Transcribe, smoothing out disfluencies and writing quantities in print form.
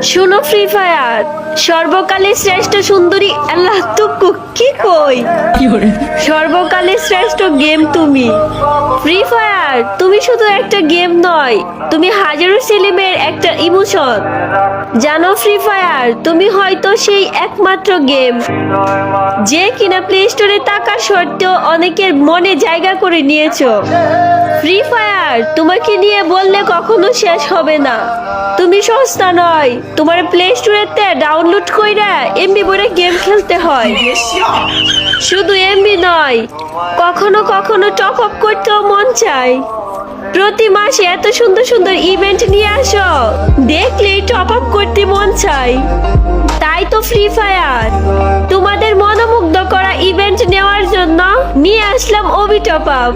শুনো free fire সর্বকালের শ্রেষ্ঠ সুন্দরী আল্লাহ তুকু কি কই সর্বকালের শ্রেষ্ঠ গেম তুমি ফ্রি ফায়ার তুমি শুধু একটা গেম নয় তুমি হাজারো ছেলেমেয়ের একটা ইমোশন জানো ফ্রি ফায়ার তুমি হয়তো সেই একমাত্র গেম যে কিনা প্লে স্টোরে থাকার সত্ত্বেও অনেকের মনে জায়গা করে নিয়েছো ফ্রি ফায়ার তোমাকে নিয়ে বললে কখনো শেষ হবে না তুমি সস্তা নয় তোমার প্লে স্টোরেতে ডাউনলোড কইরা এমবি ভরে গেম খেলতে হয় শুধু এমবি নয় কখনো কখনো টপ আপ করতেও মন চায় প্রতি মাসে এত সুন্দর সুন্দর ইভেন্ট নিয়ে আসো দেখলেই টপ আপ করতে মন চায় তাই তো ফ্রি ফায়ার তোমাদের মনোমুগ্ধ করা ইভেন্ট নেওয়ার জন্য নিয়ে আসলাম ওবি টপ আপ